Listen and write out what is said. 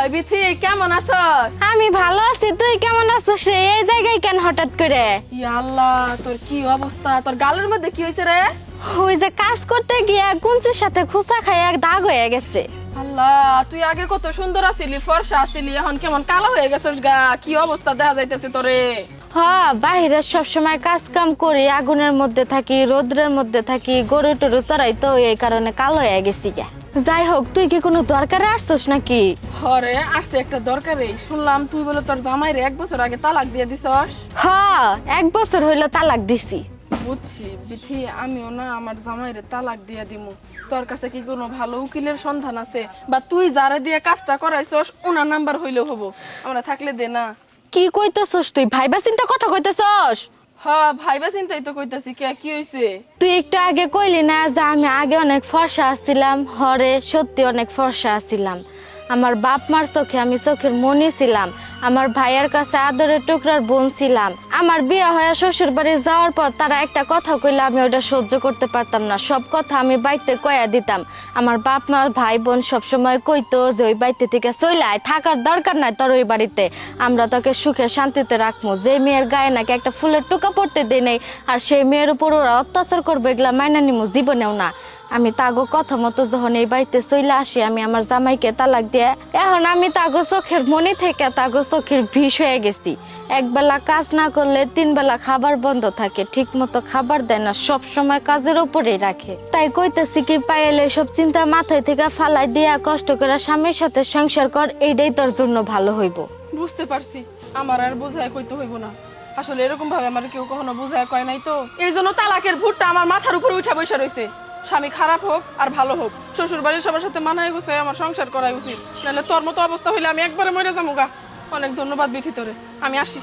হয় বিথি, কেমন আছস? আমি ভালো আছি, তুই কেমন আছিস রে? এই জায়গায় কেন হঠাৎ করে? ইয়া আল্লাহ, তোর কি অবস্থা? তোর গালের মধ্যে কি হয়েছে রে? ওই যে কাজ করতে গিয়ে কুঞ্চির সাথে খুচা খাই এক দাগ হয়ে গেছে। আল্লাহ, তুই আগে কত সুন্দর আছিলি, ফর্সা আছিলি, এখন কেমন কালো হয়ে গেছিস গা। কি অবস্থা দেখা যাইতেছে তোরে? হ্যাঁ, বাইরে সবসময় কাজ কাম করি, আগুনের মধ্যে থাকি, রোদ্রের মধ্যে থাকি, গরু টরু চড়াই, তো এই কারণে কালো হয়ে গেছি গা। যাই হোক, তুই কি কোনো দরকারে আসছিস নাকি? হরে আসছে একটা দরকারে। শুনলাম তুই বলে তোর জামাইরে 1 বছর আগে তালাক দিয়ে দিছস। হ্যাঁ, 1 বছর হইলো তালাক দিছি। বুঝছি বিথি, আমিও না আমার জামাইরে তালাক দিয়ে দিমু। তোর কাছে কি কোনো ভালো উকিলের সন্ধান আছে? বা তুই যারা দিয়ে কাজটা করাইছস ওনার নাম্বার হইলেও হবো, আমরা থাকলে দে না। কি কইতেছস তুই? ভাইবা চিন্তা কথা কইতেছস? হ্যাঁ, ভাইবা চিন্তাই তো কইতাছি। কে কি হইছে? তুই একটু আগে কইলি না যে আমি আগে অনেক ফর্সা আসছিলাম? হরে সত্যি অনেক ফর্সা আসছিলাম। আমার বাপ মার চোখে আমি চোখের মনি ছিলাম। আমার ভাইয়ের কাছে আদরের টুকরার বোন ছিলাম। আমার বিয়ে হয়ে শ্বশুর বাড়ি যাওয়ার পর তারা একটা কথা কইলে আমি ওটা সহ্য করতে পারতাম না। সব কথা আমি বাইতে কয়া দিতাম। আমার বাপ মার ভাই বোন সবসময় কইতো যে ওই বাড়িতে থেকে চলে আয়, থাকার দরকার নাই তোর ওই বাড়িতে, আমরা তোকে সুখে শান্তিতে রাখবো। যে মেয়ের গায়ে নাকি একটা ফুলের টুকা পড়তে দেই নাই, আর সেই মেয়ের উপর ওরা অত্যাচার করবে, এগুলা মাইনা নিমু জীবনেও না। আমি তাগো কথা মতো যখন এই বাড়িতে চলে আসি, আমি আমার জামাইকে তালাক দিয়ে এখন আমি তাগো চোখের মনি থেকে তাগো চোখের বিষ হয়ে গেছি। একবেলা কাজ না করলে 3 বেলা খাবার বন্ধ থাকে, ঠিক মতো খাবার দেয় না, সব সময় কাজের উপরেই রাখে। তাই কইতেছি কি, পাইলে সব চিন্তা মাথায় থেকে ফালাই দিয়া কষ্ট করে স্বামীর সাথে সংসার কর, এইটাই তোর জন্য ভালো হইব। বুঝতে পারছি, আমার আর বোঝায় কইতে হইব না। আসলে এরকম ভাবে আমার কেউ কখনো বোঝায় কয় নাই তো, এই জন্য তালাকের ভূতটা আমার মাথার উপরে উঠা বসে রয়েছে। স্বামী খারাপ হোক আর ভালো হোক, শ্বশুর বাড়ির সবার সাথে মানায় গুছে আমার সংসার করাই উচিত। নাহলে তোর মতো অবস্থা হইলে আমি একবারে মরে যাবো গা। অনেক ধন্যবাদ বিথি তোরে, আমি আসি।